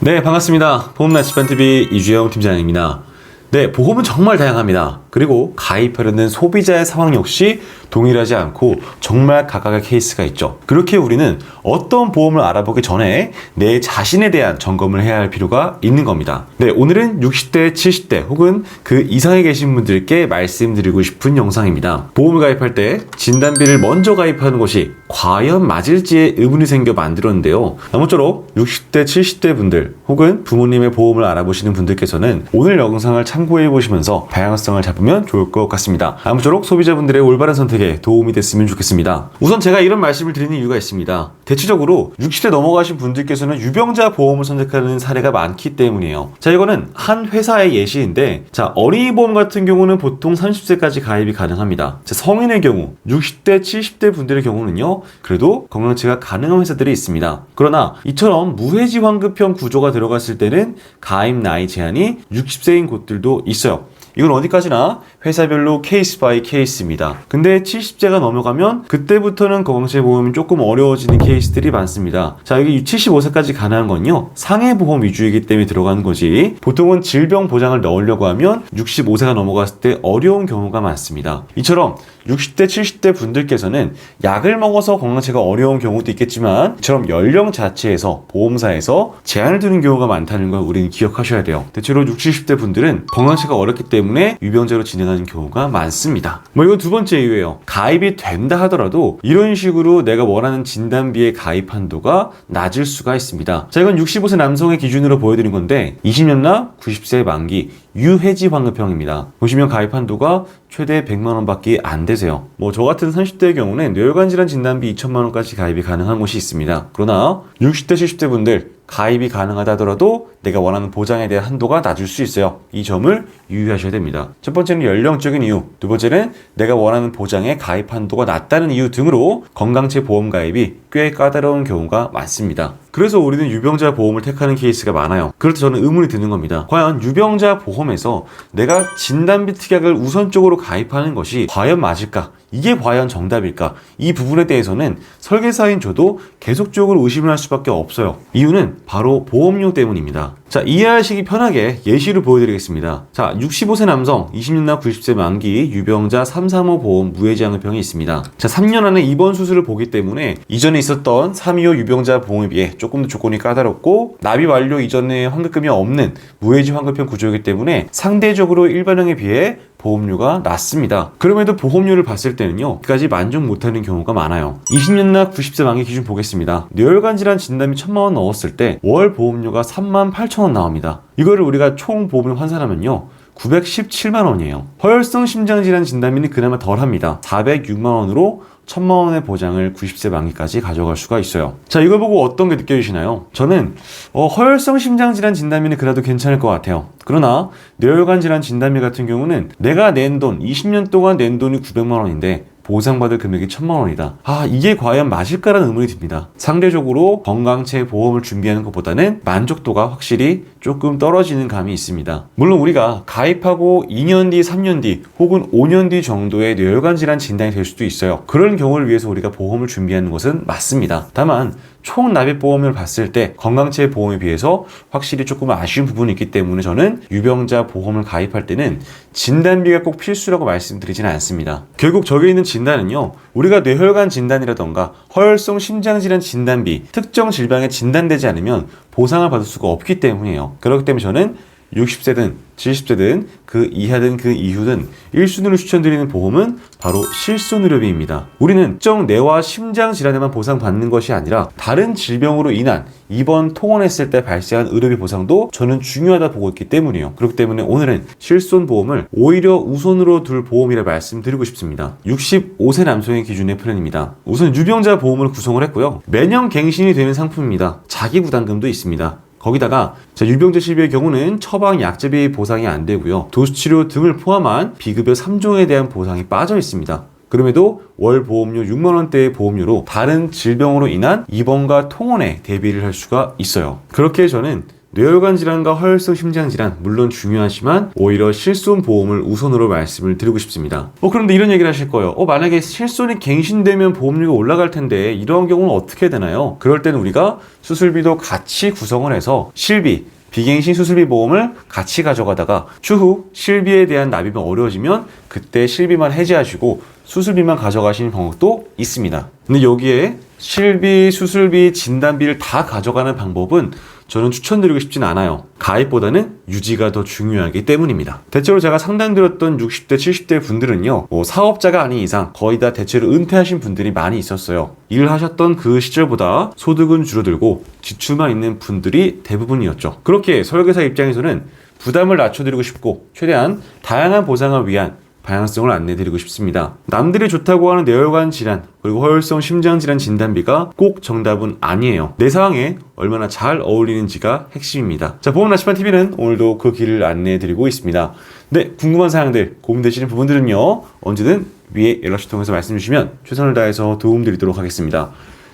네, 반갑습니다. 보험나치반TV 이주영 팀장입니다. 네, 보험은 정말 다양합니다. 그리고 가입하려는 소비자의 상황 역시 동일하지 않고 정말 각각의 케이스가 있죠. 그렇게 우리는 어떤 보험을 알아보기 전에 내 자신에 대한 점검을 해야 할 필요가 있는 겁니다. 네, 오늘은 60대, 70대 혹은 그 이상에 계신 분들께 말씀드리고 싶은 영상입니다. 보험을 가입할 때 진단비를 먼저 가입하는 것이 과연 맞을지에 의문이 생겨 만들었는데요. 아무쪼록 60대, 70대 분들 혹은 부모님의 보험을 알아보시는 분들께서는 오늘 영상을 참고해 보시면서 다양성을 잡으면 좋을 것 같습니다. 아무쪼록 소비자분들의 올바른 선택에 도움이 됐으면 좋겠습니다. 우선 제가 이런 말씀을 드리는 이유가 있습니다. 대체적으로 60대 넘어가신 분들께서는 유병자 보험을 선택하는 사례가 많기 때문이에요. 자, 이거는 한 회사의 예시인데, 자, 어린이 보험 같은 경우는 보통 30세까지 가입이 가능합니다. 자, 성인의 경우 60대, 70대 분들의 경우는요, 그래도 건강체가 가능한 회사들이 있습니다. 그러나 이처럼 무해지 환급형 구조가 들어갔을 때는 가입 나이 제한이 60세인 곳들도 있어요. 이건 어디까지나 회사별로 케이스 바이 케이스입니다. 근데 70세가 넘어가면 그때부터는 건강체 보험이 조금 어려워지는 케이스들이 많습니다. 자, 여기 75세까지 가능한 건요, 상해보험 위주이기 때문에 들어가는 거지, 보통은 질병 보장을 넣으려고 하면 65세가 넘어갔을 때 어려운 경우가 많습니다. 이처럼 60대, 70대 분들께서는 약을 먹어서 건강체가 어려운 경우도 있겠지만, 이처럼 연령 자체에서 보험사에서 제한을 두는 경우가 많다는 걸 우리는 기억하셔야 돼요. 대체로 60, 70대 분들은 건강체가 어렵기 때문에 유병자로 진행하는 경우가 많습니다. 이건 두 번째 이유예요. 가입이 된다 하더라도 이런 식으로 내가 원하는 진단비의 가입 한도가 낮을 수가 있습니다. 자, 이건 65세 남성의 기준으로 보여드린 건데, 20년 나 90세 만기 유해지 환급형입니다. 보시면 가입 한도가 최대 100만원 밖에 안 되세요. 저 같은 30대의 경우는 뇌혈관 질환 진단비 2천만원까지 가입이 가능한 곳이 있습니다. 그러나 60대, 70대 분들 가입이 가능하다 하더라도 내가 원하는 보장에 대한 한도가 낮을 수 있어요. 이 점을 유의하셔야 됩니다. 첫 번째는 연령적인 이유, 두 번째는 내가 원하는 보장의 가입 한도가 낮다는 이유 등으로 건강체 보험 가입이 꽤 까다로운 경우가 많습니다. 그래서 우리는 유병자 보험을 택하는 케이스가 많아요. 그래서 저는 의문이 드는 겁니다. 과연 유병자 보험에서 내가 진단비 특약을 우선적으로 가입하는 것이 과연 맞을까? 이게 과연 정답일까? 이 부분에 대해서는 설계사인 저도 계속적으로 의심을 할 수밖에 없어요. 이유는 바로 보험료 때문입니다. 자, 이해하시기 편하게 예시로 보여드리겠습니다. 자, 65세 남성, 20년 나 90세 만기 유병자 335 보험 무해지 환급형이 있습니다. 자, 3년 안에 입원 수술을 보기 때문에 이전에 있었던 325 유병자 보험에 비해 조금 더 조건이 까다롭고, 납입 완료 이전에 환급금이 없는 무해지 환급형 구조이기 때문에 상대적으로 일반형에 비해 보험료가 낮습니다. 그럼에도 보험료를 봤을 때는요, 끝까지 만족 못하는 경우가 많아요. 20년 나 90세 만기 기준 보겠습니다. 뇌혈관 질환 진단비 1,000만원 넣었을 때 월 보험료가 38,000원 나옵니다. 이거를 우리가 총 보험을 환산하면요, 917만원이에요. 허혈성 심장질환 진단비는 그나마 덜합니다. 406만원으로 1,000만원의 보장을 90세 만기까지 가져갈 수가 있어요. 자, 이걸 보고 어떤 게 느껴지시나요? 저는 허혈성 심장질환 진단비는 그래도 괜찮을 것 같아요. 그러나 뇌혈관 질환 진단비 같은 경우는 내가 낸 돈, 20년 동안 낸 돈이 900만원인데 보상받을 금액이 1,000만원이다. 이게 과연 맞을까라는 의문이 듭니다. 상대적으로 건강체 보험을 준비하는 것보다는 만족도가 확실히 조금 떨어지는 감이 있습니다. 물론 우리가 가입하고 2년 뒤, 3년 뒤 혹은 5년 뒤 정도의 뇌혈관 질환 진단이 될 수도 있어요. 그런 경우를 위해서 우리가 보험을 준비하는 것은 맞습니다. 다만 총 납입 보험을 봤을 때 건강체 보험에 비해서 확실히 조금 아쉬운 부분이 있기 때문에 저는 유병자 보험을 가입할 때는 진단비가 꼭 필수라고 말씀드리지는 않습니다. 결국 저기에 있는 진단은요, 우리가 뇌혈관 진단이라던가 허혈성 심장질환 진단비, 특정 질병에 진단되지 않으면 보상을 받을 수가 없기 때문이에요. 그렇기 때문에 저는 60세든 70세든 그 이하든 그 이후든 1순위로 추천드리는 보험은 바로 실손의료비입니다. 우리는 특정 뇌와 심장 질환에만 보상받는 것이 아니라 다른 질병으로 인한 입원 통원했을 때 발생한 의료비 보상도 저는 중요하다 보고 있기 때문이에요. 그렇기 때문에 오늘은 실손보험을 오히려 우선으로 둘 보험이라 말씀드리고 싶습니다. 65세 남성의 기준의 플랜입니다. 우선 유병자 보험을 구성을 했고요. 매년 갱신이 되는 상품입니다. 자기 부담금도 있습니다. 거기다가 유병자 실비의 경우는 처방 약제비 보상이 안 되고요, 도수치료 등을 포함한 비급여 3종에 대한 보상이 빠져 있습니다. 그럼에도 월 보험료 6만원대의 보험료로 다른 질병으로 인한 입원과 통원에 대비를 할 수가 있어요. 그렇게 저는 뇌혈관 질환과 허혈성 심장 질환 물론 중요하지만 오히려 실손 보험을 우선으로 말씀을 드리고 싶습니다. 그런데 이런 얘기를 하실 거예요. 만약에 실손이 갱신되면 보험료가 올라갈 텐데 이러한 경우는 어떻게 되나요? 그럴 때는 우리가 수술비도 같이 구성을 해서 실비, 비갱신 수술비 보험을 같이 가져가다가 추후 실비에 대한 납입이 어려워지면 그때 실비만 해지하시고 수술비만 가져가시는 방법도 있습니다. 근데 여기에 실비, 수술비, 진단비를 다 가져가는 방법은 저는 추천드리고 싶진 않아요. 가입보다는 유지가 더 중요하기 때문입니다. 대체로 제가 상담드렸던 60대, 70대 분들은요, 사업자가 아닌 이상 거의 다 대체로 은퇴하신 분들이 많이 있었어요. 일을 하셨던 그 시절보다 소득은 줄어들고 지출만 있는 분들이 대부분이었죠. 그렇게 설계사 입장에서는 부담을 낮춰드리고 싶고 최대한 다양한 보상을 위한 방향성을 안내드리고 싶습니다. 남들이 좋다고 하는 뇌혈관 질환 그리고 허혈성 심장 질환 진단비가 꼭 정답은 아니에요. 내 상황에 얼마나 잘 어울리는지가 핵심입니다. 자, 보험 나치반TV는 오늘도 그 길을 안내해드리고 있습니다. 네, 궁금한 사항들, 고민되시는 부분들은요, 언제든 위에 연락처 통해서 말씀 주시면 최선을 다해서 도움드리도록 하겠습니다.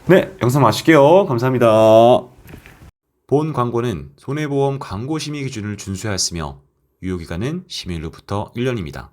네, 영상 마칠게요. 감사합니다. 본 광고는 손해보험 광고심의 기준을 준수하였으며 유효기간은 심의일로부터 1년입니다.